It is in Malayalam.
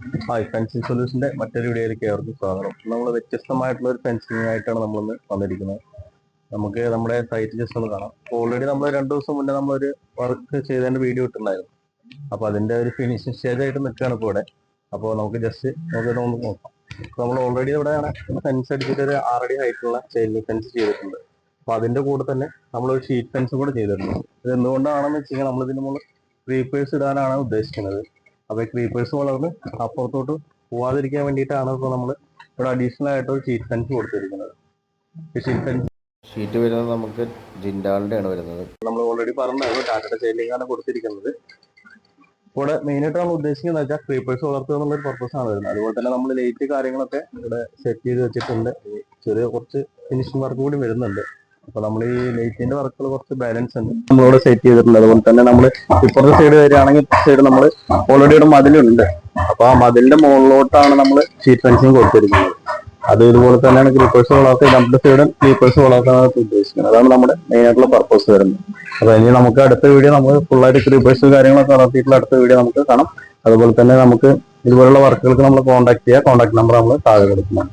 ഹായ്, ഫെൻസിങ് സൊല്യൂഷന്റെ മറ്റൊരു വീഡിയോയിലേക്ക് ഏവർക്കും സ്വാഗതം. നമ്മൾ വ്യത്യസ്തമായിട്ടുള്ള ഒരു ഫെൻസിങ് ആയിട്ടാണ് നമ്മളിന്ന് വന്നിരിക്കുന്നത്. നമുക്ക് നമ്മുടെ സൈറ്റ് ജസ്റ്റ് ഒന്ന് കാണാം. ഓൾറെഡി നമ്മൾ 2 ദിവസം മുന്നേ നമ്മളൊരു വർക്ക് ചെയ്തതിന്റെ വീഡിയോ ഇട്ടുണ്ടായിരുന്നു. അപ്പോൾ അതിന്റെ ഒരു ഫിനിഷിംഗ് സ്റ്റേജ് ആയിട്ട് നിൽക്കുകയാണ് ഇപ്പോൾ ഇവിടെ. അപ്പോൾ നമുക്ക് ജസ്റ്റ് ഒന്ന് നോക്കാം. നമ്മൾ ഓൾറെഡി ഇവിടെയാണ് ഫെൻസ് അടിച്ചിട്ട് ഒരു 6 അടി ഹൈറ്റുള്ള ചെയിൻ ഫെൻസ് ചെയ്തിട്ടുണ്ട്. അപ്പോൾ അതിന്റെ കൂടെ തന്നെ നമ്മളൊരു ഷീറ്റ് ഫെൻസും കൂടെ ചെയ്തിട്ടുണ്ട്. ഇത് എന്തുകൊണ്ടാണെന്ന് വെച്ച് കഴിഞ്ഞാൽ നമ്മൾ ഇതിന് മുകളിൽ ക്രീപ്പേഴ്സ് ഇടാനാണ് ഉദ്ദേശിക്കുന്നത്. അപ്പോൾ ഈ ക്രീപ്പേഴ്സ് വളർന്ന് അപ്പുറത്തോട്ട് പോവാതിരിക്കാൻ വേണ്ടിയിട്ടാണ് ഇപ്പോൾ നമ്മൾ ഇവിടെ അഡീഷണൽ ആയിട്ട് ഒരു ഷീറ്റ് ഫെൻസ് കൊടുത്തിരിക്കുന്നത്. ഈ ഷീറ്റ് ഫെൻസ് ഷീറ്റ് വരുന്നത് നമുക്ക് ജിൻഡാളിൻ്റെ ആണ് വരുന്നത്. നമ്മൾ ഓൾറെഡി പറഞ്ഞായിരുന്നു ടാറ്റയുടെ ചെയിലിംഗാണ് കൊടുത്തിരിക്കുന്നത്. ഇവിടെ മെയിനായിട്ട് നമ്മൾ ഉദ്ദേശിക്കുന്നത് വെച്ചാൽ ക്രീപ്പേഴ്സ് വളർത്തുക എന്നുള്ളൊരു പർപ്പസാണ് വരുന്നത്. അതുപോലെ തന്നെ നമ്മൾ ലൈറ്റ് കാര്യങ്ങളൊക്കെ ഇവിടെ സെറ്റ് ചെയ്ത് വെച്ചിട്ടുണ്ട്. ചെറിയ കുറച്ച് ഫിനിഷിംഗ് വർക്ക് കൂടി വരുന്നുണ്ട്. അപ്പൊ നമ്മൾ ഈ ലൈറ്റിന്റെ വർക്കുകൾ കുറച്ച് ബാലൻസ് ഉണ്ട് നമ്മളിവിടെ സെറ്റ് ചെയ്തിട്ടുണ്ട്. അതുപോലെ തന്നെ നമ്മൾ ഇപ്പുറത്തെ സൈഡ് വരികയാണെങ്കിൽ സൈഡ് നമ്മൾ ഓൾറെഡി ഇവിടെ മതിലുണ്ട്. അപ്പൊ ആ മതിലിന്റെ മുകളിലോട്ടാണ് നമ്മൾ ഷീറ്റ് ഫെൻസിങ് കൊടുത്തിരിക്കുന്നത്. അത് ഇതുപോലെ തന്നെയാണ് ക്രീപ്പേഴ്സ് വളർത്തി രണ്ട് സൈഡും ക്രീപ്പേഴ്സ് വളർത്താനാണ് ഉദ്ദേശിക്കുന്നത്. അതാണ് നമ്മുടെ മെയിൻ ആയിട്ടുള്ള പർപ്പസ് വരുന്നത്. അപ്പൊ ഇനി നമുക്ക് അടുത്ത വീഡിയോ നമ്മൾ ഫുള്ളായിട്ട് ക്രീപ്പേഴ്സ് കാര്യങ്ങളൊക്കെ വളർത്തിയിട്ടുള്ള അടുത്ത വീഡിയോ നമുക്ക് കാണാം. അതുപോലെ തന്നെ നമുക്ക് ഇതുപോലുള്ള വർക്കുകൾക്ക് നമ്മൾ കോൺടാക്ട് ചെയ്യാം. കോൺടാക്ട് നമ്പർ നമ്മൾ താഴെ കൊടുക്കണം.